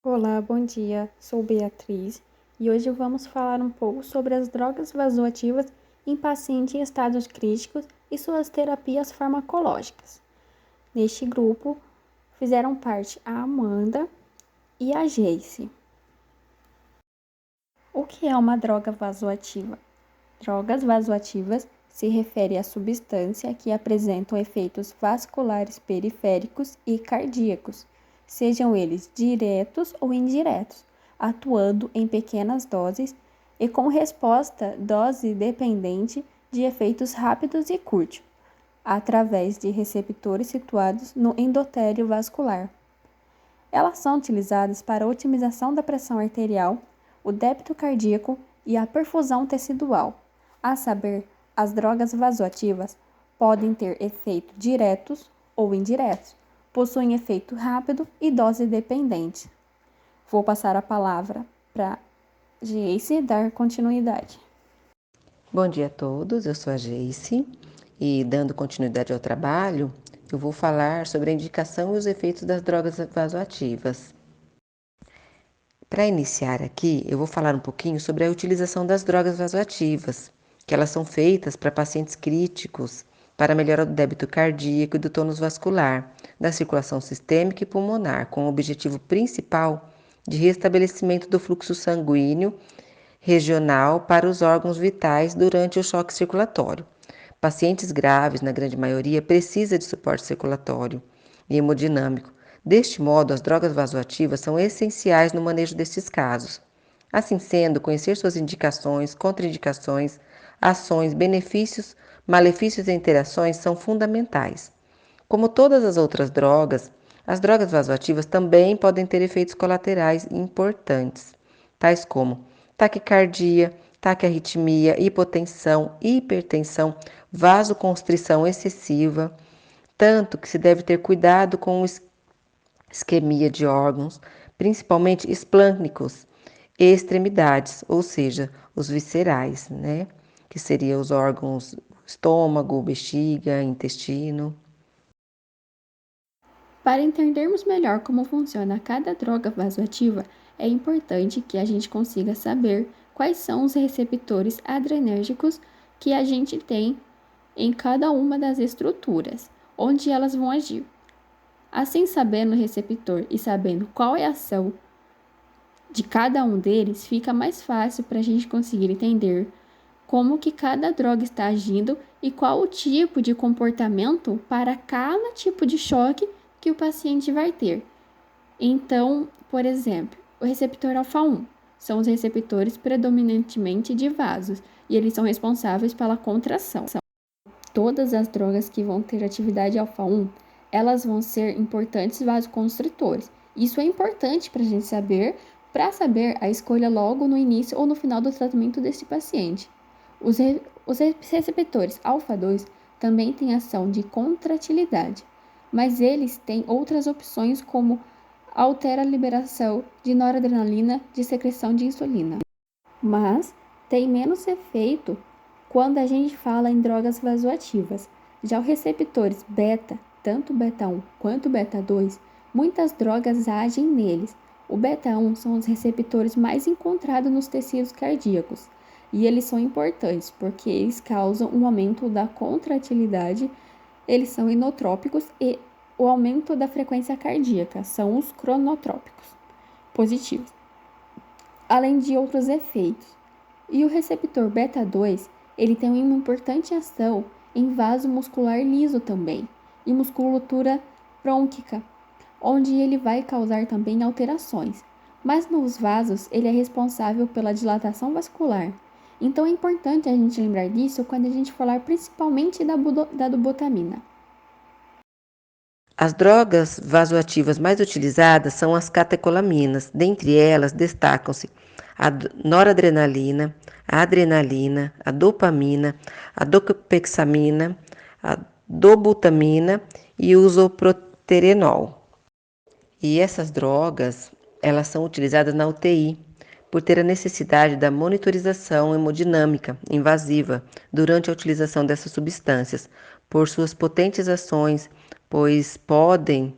Olá, bom dia. Sou Beatriz e hoje vamos falar um pouco sobre as drogas vasoativas em pacientes em estados críticos e suas terapias farmacológicas. Neste grupo fizeram parte a Amanda e a Jace. O que é uma droga vasoativa? Drogas vasoativas se refere à substância que apresentam efeitos vasculares periféricos e cardíacos, sejam eles diretos ou indiretos, atuando em pequenas doses e com resposta dose dependente de efeitos rápidos e curtos, através de receptores situados no endotélio vascular. Elas são utilizadas para a otimização da pressão arterial, o débito cardíaco e a perfusão tecidual. A saber, as drogas vasoativas podem ter efeitos diretos ou indiretos, possuem efeito rápido e dose dependente. Vou passar a palavra para Jace dar continuidade. Bom dia a todos, eu sou a Jace e, dando continuidade ao trabalho, eu vou falar sobre a indicação e os efeitos das drogas vasoativas. Para iniciar aqui, eu vou falar um pouquinho sobre a utilização das drogas vasoativas, que elas são feitas para pacientes críticos, para melhorar o débito cardíaco e do tônus vascular, da circulação sistêmica e pulmonar, com o objetivo principal de restabelecimento do fluxo sanguíneo regional para os órgãos vitais durante o choque circulatório. Pacientes graves, na grande maioria, precisam de suporte circulatório e hemodinâmico. Deste modo, as drogas vasoativas são essenciais no manejo destes casos. Assim sendo, conhecer suas indicações, contraindicações, ações, benefícios, malefícios e interações são fundamentais. Como todas as outras drogas, as drogas vasoativas também podem ter efeitos colaterais importantes, tais como taquicardia, taquiarritmia, hipotensão, hipertensão, vasoconstrição excessiva, tanto que se deve ter cuidado com isquemia de órgãos, principalmente esplâncnicos e extremidades, ou seja, os viscerais, que seriam os órgãos estômago, bexiga, intestino. Para entendermos melhor como funciona cada droga vasoativa, é importante que a gente consiga saber quais são os receptores adrenérgicos que a gente tem em cada uma das estruturas, onde elas vão agir. Assim, sabendo o receptor e sabendo qual é a ação de cada um deles, fica mais fácil para a gente conseguir entender como que cada droga está agindo e qual o tipo de comportamento para cada tipo de choque que o paciente vai ter. Então, por exemplo, o receptor alfa-1 são os receptores predominantemente de vasos e eles são responsáveis pela contração. Todas as drogas que vão ter atividade alfa-1, elas vão ser importantes vasoconstritores. Isso é importante para a gente saber, para saber a escolha logo no início ou no final do tratamento desse paciente. Os receptores alfa-2 também têm ação de contratilidade, mas eles têm outras opções como altera a liberação de noradrenalina de secreção de insulina. Mas tem menos efeito quando a gente fala em drogas vasoativas. Já os receptores beta, tanto beta 1 quanto beta 2, muitas drogas agem neles. O beta 1 são os receptores mais encontrados nos tecidos cardíacos. E eles são importantes porque eles causam um aumento da contratilidade, eles são inotrópicos e o aumento da frequência cardíaca, são os cronotrópicos positivos, além de outros efeitos. E o receptor beta 2, ele tem uma importante ação em vaso muscular liso também, e musculatura brônquica, onde ele vai causar também alterações. Mas nos vasos, ele é responsável pela dilatação vascular. Então é importante a gente lembrar disso quando a gente falar principalmente da dobutamina. As drogas vasoativas mais utilizadas são as catecolaminas. Dentre elas destacam-se a noradrenalina, a adrenalina, a dopamina, a docopexamina, a dobutamina e o isoproterenol. E essas drogas, elas são utilizadas na UTI por ter a necessidade da monitorização hemodinâmica invasiva durante a utilização dessas substâncias, por suas potentes ações, pois podem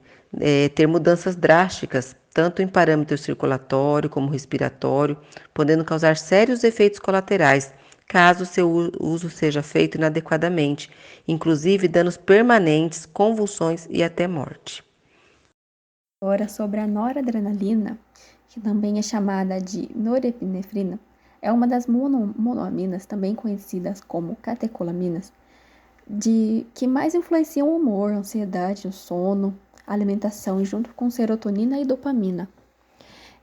ter mudanças drásticas tanto em parâmetro circulatório como respiratório, podendo causar sérios efeitos colaterais, caso seu uso seja feito inadequadamente, inclusive danos permanentes, convulsões e até morte. Agora, sobre a noradrenalina, que também é chamada de norepinefrina, é uma das monoaminas, também conhecidas como catecolaminas, que mais influenciam o humor, a ansiedade, o sono, a alimentação, e junto com serotonina e dopamina.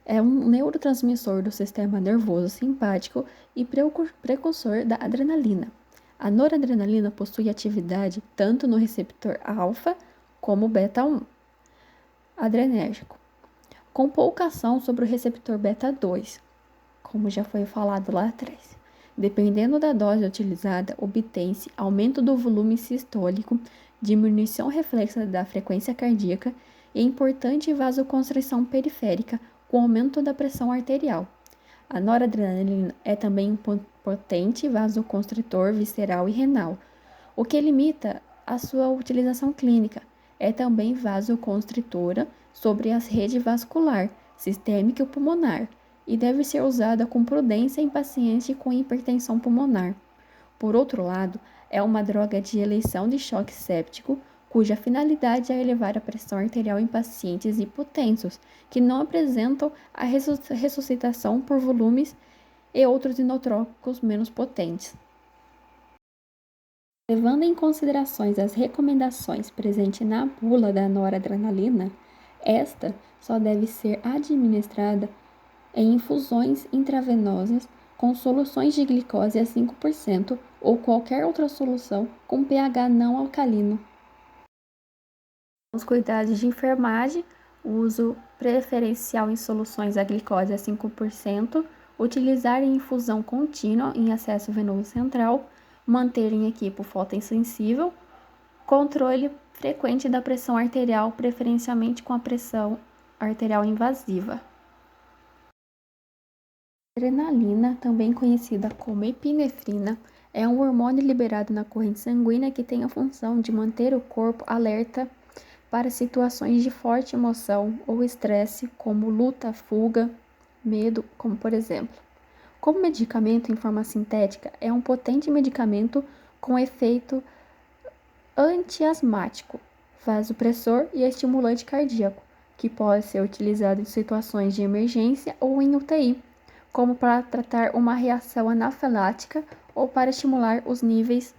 É um neurotransmissor do sistema nervoso simpático e precursor da adrenalina. A noradrenalina possui atividade tanto no receptor alfa como beta-1 adrenérgico, com pouca ação sobre o receptor beta-2, como já foi falado lá atrás. Dependendo da dose utilizada, obtém-se aumento do volume sistólico, diminuição reflexa da frequência cardíaca e importante vasoconstrição periférica, com aumento da pressão arterial. A noradrenalina é também um potente vasoconstritor visceral e renal, o que limita a sua utilização clínica. É também vasoconstritora sobre a rede vascular, sistêmica e pulmonar, e deve ser usada com prudência em pacientes com hipertensão pulmonar. Por outro lado, é uma droga de eleição de choque séptico, cuja finalidade é elevar a pressão arterial em pacientes hipotensos, que não apresentam a ressuscitação por volumes e outros inotrópicos menos potentes. Levando em considerações as recomendações presentes na bula da noradrenalina, esta só deve ser administrada em infusões intravenosas com soluções de glicose a 5% ou qualquer outra solução com pH não alcalino. Os cuidados de enfermagem, uso preferencial em soluções a glicose a 5%, utilizar em infusão contínua em acesso venoso central, manter em equipo fotossensível, controle frequente da pressão arterial, preferencialmente com a pressão arterial invasiva. A adrenalina, também conhecida como epinefrina, é um hormônio liberado na corrente sanguínea que tem a função de manter o corpo alerta para situações de forte emoção ou estresse, como luta, fuga, medo, como por exemplo. Como medicamento em forma sintética, é um potente medicamento com efeito antiasmático, vasopressor e estimulante cardíaco, que pode ser utilizado em situações de emergência ou em UTI, como para tratar uma reação anafilática ou para estimular os níveis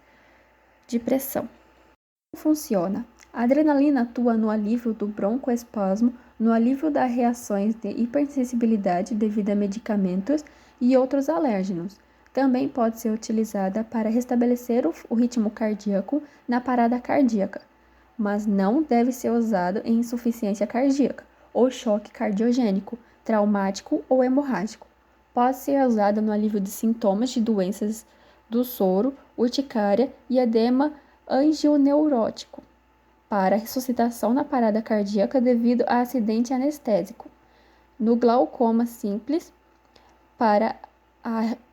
de pressão. Como funciona? A adrenalina atua no alívio do broncoespasmo, no alívio das reações de hipersensibilidade devido a medicamentos e outros alérgenos. Também pode ser utilizada para restabelecer o ritmo cardíaco na parada cardíaca, mas não deve ser usado em insuficiência cardíaca ou choque cardiogênico, traumático ou hemorrágico. Pode ser usada no alívio de sintomas de doenças do soro, urticária e edema angioneurótico, para ressuscitação na parada cardíaca devido a acidente anestésico, no glaucoma simples, para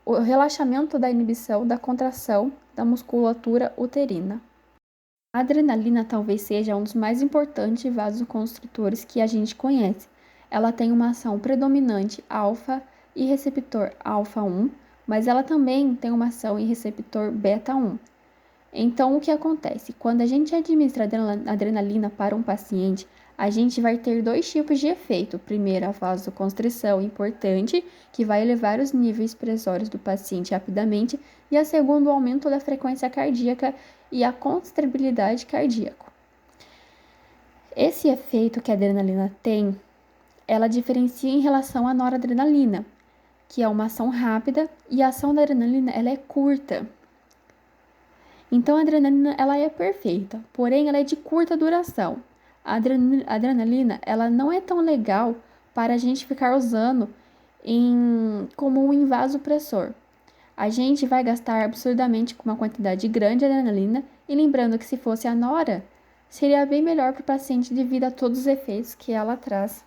o relaxamento da inibição da contração da musculatura uterina. A adrenalina talvez seja um dos mais importantes vasoconstritores que a gente conhece. Ela tem uma ação predominante alfa e receptor alfa-1, mas ela também tem uma ação em receptor beta-1. Então, o que acontece? Quando a gente administra adrenalina para um paciente, a gente vai ter dois tipos de efeito. Primeiro, a vasoconstrição importante, que vai elevar os níveis pressórios do paciente rapidamente, e a segunda, o aumento da frequência cardíaca e a contratibilidade cardíaca. Esse efeito que a adrenalina tem, ela diferencia em relação à noradrenalina, que é uma ação rápida, e a ação da adrenalina ela é curta. Então, a adrenalina ela é perfeita, porém ela é de curta duração. A adrenalina ela não é tão legal para a gente ficar usando como um invasopressor. A gente vai gastar absurdamente com uma quantidade grande de adrenalina, e lembrando que se fosse a nora, seria bem melhor para o paciente devido a todos os efeitos que ela traz.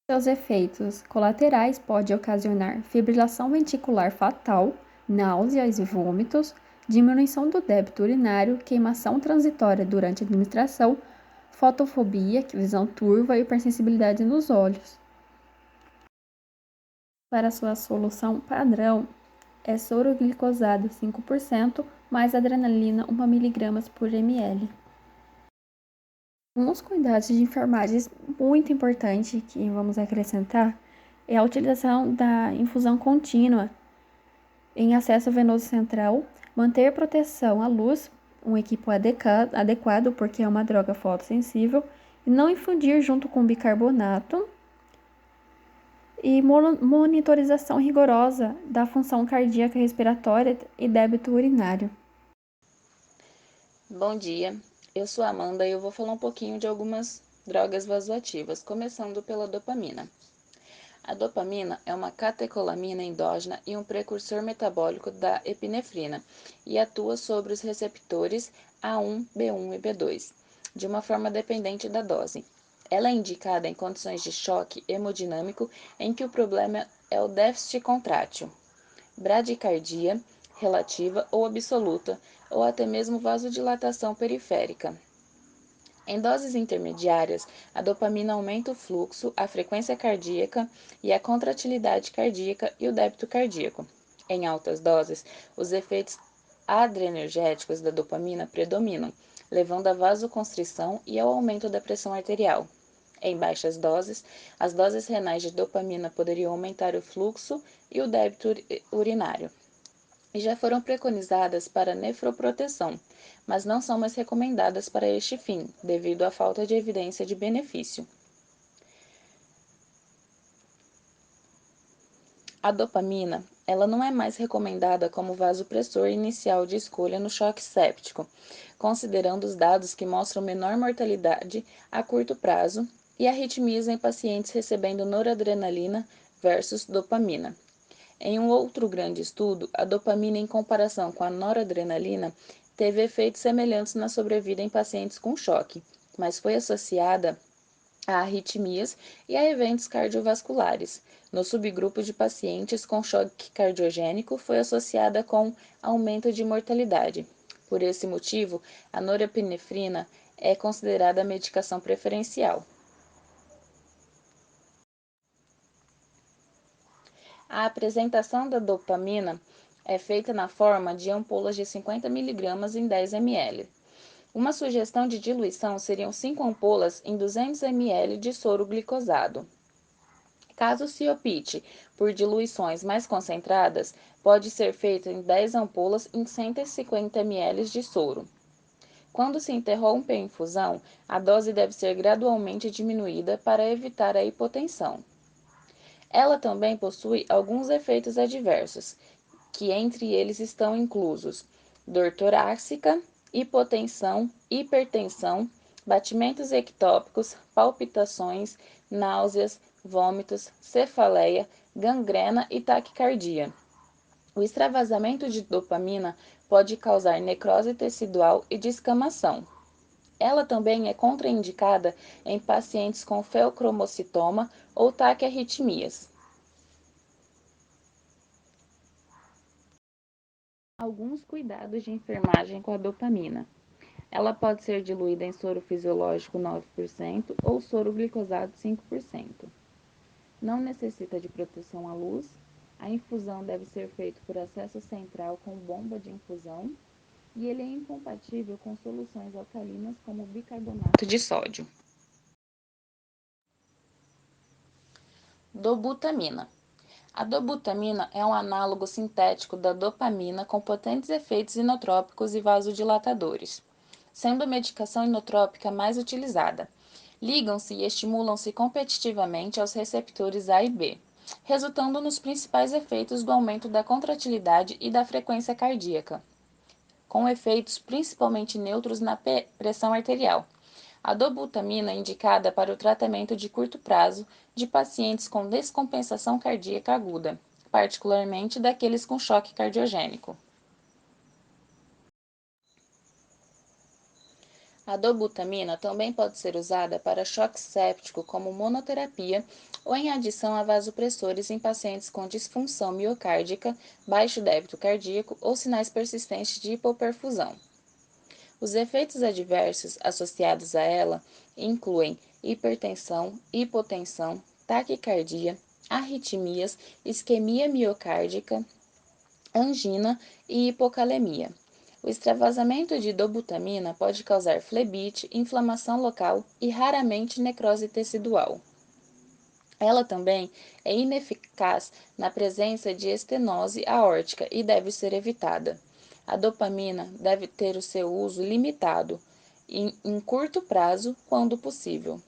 Seus efeitos colaterais podem ocasionar fibrilação ventricular fatal, náuseas e vômitos, diminuição do débito urinário, queimação transitória durante a administração, fotofobia, que é visão turva, e hipersensibilidade nos olhos. Para sua solução padrão, é soro glicosado 5% mais adrenalina 1 mg por ml. Alguns cuidados de enfermagem muito importantes que vamos acrescentar é a utilização da infusão contínua em acesso venoso central, manter proteção à luz, um equipo adequado porque é uma droga fotossensível, e não infundir junto com bicarbonato, e monitorização rigorosa da função cardíaca respiratória e débito urinário. Bom dia, eu sou a Amanda e eu vou falar um pouquinho de algumas drogas vasoativas, começando pela dopamina. A dopamina é uma catecolamina endógena e um precursor metabólico da epinefrina e atua sobre os receptores A1, B1 e B2, de uma forma dependente da dose. Ela é indicada em condições de choque hemodinâmico em que o problema é o déficit contrátil, bradicardia relativa ou absoluta, ou até mesmo vasodilatação periférica. Em doses intermediárias, a dopamina aumenta o fluxo, a frequência cardíaca e a contratilidade cardíaca e o débito cardíaco. Em altas doses, os efeitos adrenérgicos da dopamina predominam, levando à vasoconstrição e ao aumento da pressão arterial. Em baixas doses, as doses renais de dopamina poderiam aumentar o fluxo e o débito urinário e já foram preconizadas para nefroproteção, mas não são mais recomendadas para este fim, devido à falta de evidência de benefício. A dopamina, ela não é mais recomendada como vasopressor inicial de escolha no choque séptico, considerando os dados que mostram menor mortalidade a curto prazo e arritmias em pacientes recebendo noradrenalina versus dopamina. Em um outro grande estudo, a dopamina em comparação com a noradrenalina teve efeitos semelhantes na sobrevida em pacientes com choque, mas foi associada a arritmias e a eventos cardiovasculares. No subgrupo de pacientes com choque cardiogênico, foi associada com aumento de mortalidade. Por esse motivo, a norepinefrina é considerada a medicação preferencial. A apresentação da dopamina é feita na forma de ampolas de 50 mg em 10 ml. Uma sugestão de diluição seriam 5 ampolas em 200 ml de soro glicosado. Caso se opte por diluições mais concentradas, pode ser feito em 10 ampolas em 150 ml de soro. Quando se interrompe a infusão, a dose deve ser gradualmente diminuída para evitar a hipotensão. Ela também possui alguns efeitos adversos, que entre eles estão inclusos dor torácica, hipotensão, hipertensão, batimentos ectópicos, palpitações, náuseas, vômitos, cefaleia, gangrena e taquicardia. O extravasamento de dopamina pode causar necrose tecidual e descamação. Ela também é contraindicada em pacientes com feocromocitoma ou taquiarritmias. Alguns cuidados de enfermagem com a dopamina. Ela pode ser diluída em soro fisiológico 9% ou soro glicosado 5%. Não necessita de proteção à luz. A infusão deve ser feita por acesso central com bomba de infusão e ele é incompatível com soluções alcalinas como bicarbonato de sódio. Dobutamina. A dobutamina é um análogo sintético da dopamina com potentes efeitos inotrópicos e vasodilatadores, sendo a medicação inotrópica mais utilizada. Ligam-se e estimulam-se competitivamente aos receptores A e B, resultando nos principais efeitos do aumento da contratilidade e da frequência cardíaca, com efeitos principalmente neutros na pressão arterial. A dobutamina é indicada para o tratamento de curto prazo de pacientes com descompensação cardíaca aguda, particularmente daqueles com choque cardiogênico. A dobutamina também pode ser usada para choque séptico como monoterapia ou em adição a vasopressores em pacientes com disfunção miocárdica, baixo débito cardíaco ou sinais persistentes de hipoperfusão. Os efeitos adversos associados a ela incluem hipertensão, hipotensão, taquicardia, arritmias, isquemia miocárdica, angina e hipocalemia. O extravasamento de dobutamina pode causar flebite, inflamação local e raramente necrose tecidual. Ela também é ineficaz na presença de estenose aórtica e deve ser evitada. A dopamina deve ter o seu uso limitado em curto prazo, quando possível.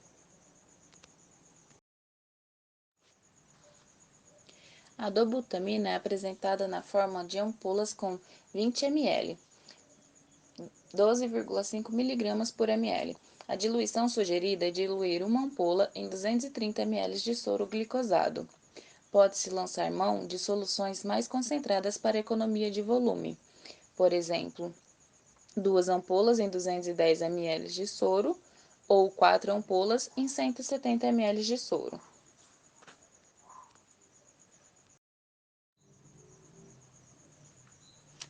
A dobutamina é apresentada na forma de ampolas com 20 ml, 12,5 mg por ml. A diluição sugerida é diluir uma ampola em 230 ml de soro glicosado. Pode-se lançar mão de soluções mais concentradas para economia de volume. Por exemplo, 2 ampolas em 210 ml de soro ou 4 ampolas em 170 ml de soro.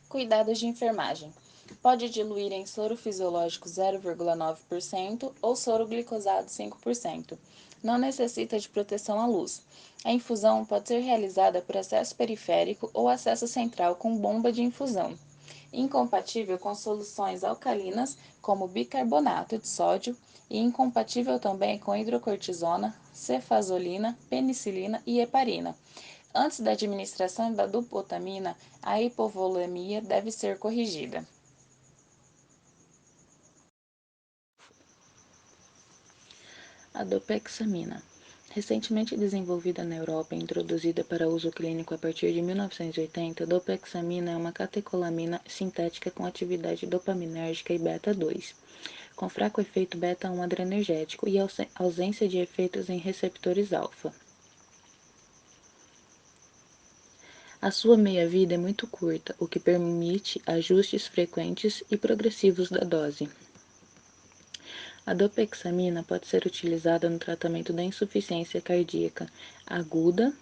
Cuidados de enfermagem. Pode diluir em soro fisiológico 0,9% ou soro glicosado 5%. Não necessita de proteção à luz. A infusão pode ser realizada por acesso periférico ou acesso central com bomba de infusão. Incompatível com soluções alcalinas, como bicarbonato de sódio, e incompatível também com hidrocortisona, cefazolina, penicilina e heparina. Antes da administração da dobutamina, a hipovolemia deve ser corrigida. A dopexamina. Recentemente desenvolvida na Europa e introduzida para uso clínico a partir de 1980, a dopexamina é uma catecolamina sintética com atividade dopaminérgica e beta-2, com fraco efeito beta-1 adrenergético e ausência de efeitos em receptores alfa. A sua meia-vida é muito curta, o que permite ajustes frequentes e progressivos da dose. A dopexamina pode ser utilizada no tratamento da insuficiência cardíaca aguda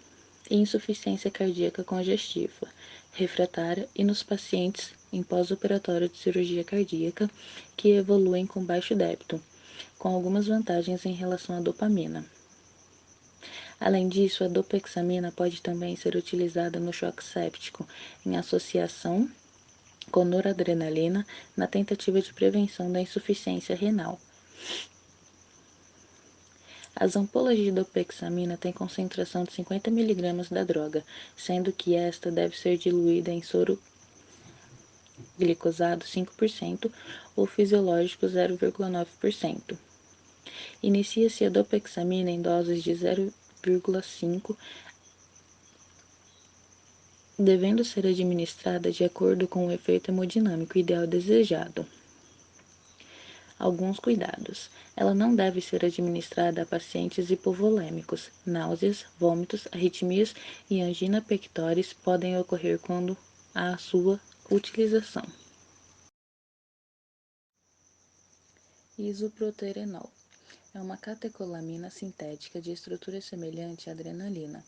e insuficiência cardíaca congestiva, refratária e nos pacientes em pós-operatório de cirurgia cardíaca que evoluem com baixo débito, com algumas vantagens em relação à dopamina. Além disso, a dopexamina pode também ser utilizada no choque séptico, em associação com noradrenalina, na tentativa de prevenção da insuficiência renal. As ampolas de dopexamina têm concentração de 50 mg da droga, sendo que esta deve ser diluída em soro glicosado 5% ou fisiológico 0,9%. Inicia-se a dopexamina em doses de 0,5, devendo ser administrada de acordo com o efeito hemodinâmico ideal desejado. Alguns cuidados. Ela não deve ser administrada a pacientes hipovolêmicos. Náuseas, vômitos, arritmias e angina pectoris podem ocorrer quando há sua utilização. Isoproterenol é uma catecolamina sintética de estrutura semelhante à adrenalina.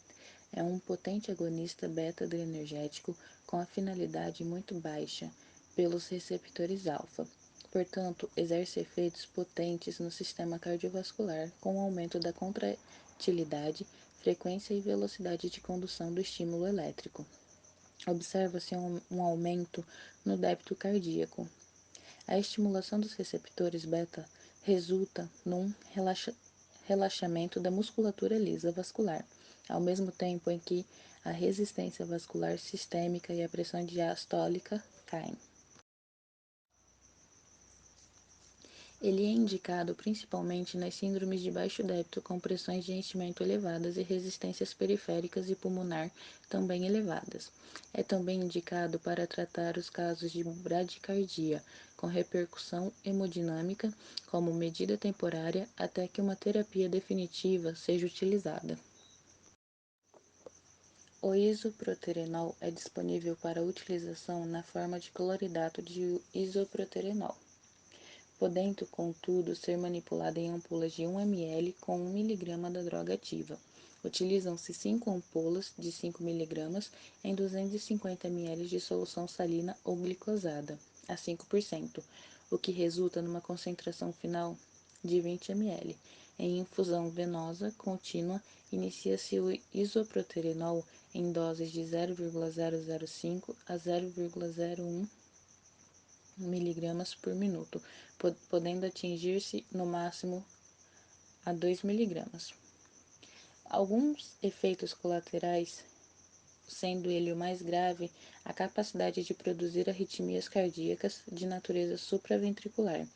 É um potente agonista beta-adrenérgico com a finalidade muito baixa pelos receptores alfa. Portanto, exerce efeitos potentes no sistema cardiovascular com o aumento da contratilidade, frequência e velocidade de condução do estímulo elétrico. Observa-se um aumento no débito cardíaco. A estimulação dos receptores beta resulta num relaxamento da musculatura lisa vascular, ao mesmo tempo em que a resistência vascular sistêmica e a pressão diastólica caem. Ele é indicado principalmente nas síndromes de baixo débito com pressões de enchimento elevadas e resistências periféricas e pulmonar também elevadas. É também indicado para tratar os casos de bradicardia, com repercussão hemodinâmica como medida temporária até que uma terapia definitiva seja utilizada. O isoproterenol é disponível para utilização na forma de cloridato de isoproterenol, podendo, contudo, ser manipulada em ampolas de 1 ml com 1 mg da droga ativa. Utilizam-se 5 ampolas de 5 mg em 250 ml de solução salina ou glicosada, a 5%, o que resulta numa concentração final de 20 ml. Em infusão venosa contínua, inicia-se o isoproterenol em doses de 0,005 a 0,01 mg por minuto, podendo atingir-se no máximo a 2 mg. Alguns efeitos colaterais, sendo ele o mais grave, a capacidade de produzir arritmias cardíacas de natureza supraventricular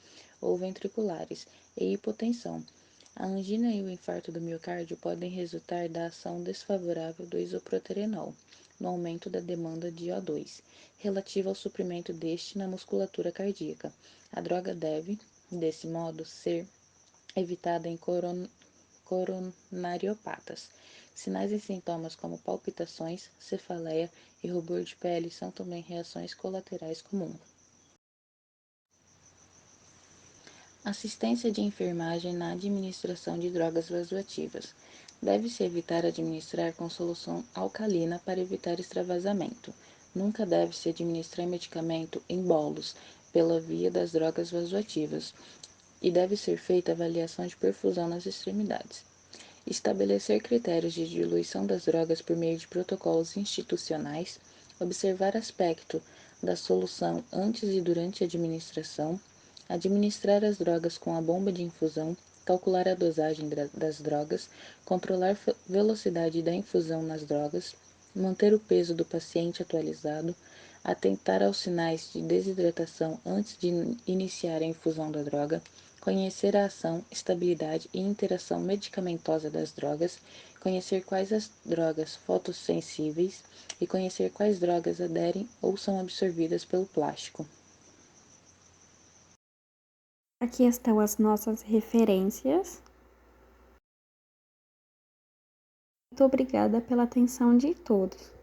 ou ventriculares e hipotensão. A angina e o infarto do miocárdio podem resultar da ação desfavorável do isoproterenol no aumento da demanda de O2, relativa ao suprimento deste na musculatura cardíaca. A droga deve, desse modo, ser evitada em coronariopatas. Sinais e sintomas como palpitações, cefaleia e rubor de pele são também reações colaterais comuns. Assistência de enfermagem na administração de drogas vasoativas. Deve-se evitar administrar com solução alcalina para evitar extravasamento. Nunca deve-se administrar medicamento em bolos pela via das drogas vasoativas e deve ser feita avaliação de perfusão nas extremidades. Estabelecer critérios de diluição das drogas por meio de protocolos institucionais, observar aspecto da solução antes e durante a administração, administrar as drogas com a bomba de infusão, calcular a dosagem das drogas, controlar a velocidade da infusão nas drogas, manter o peso do paciente atualizado, atentar aos sinais de desidratação antes de iniciar a infusão da droga, conhecer a ação, estabilidade e interação medicamentosa das drogas, conhecer quais as drogas fotossensíveis e conhecer quais drogas aderem ou são absorvidas pelo plástico. Aqui estão as nossas referências. Muito obrigada pela atenção de todos.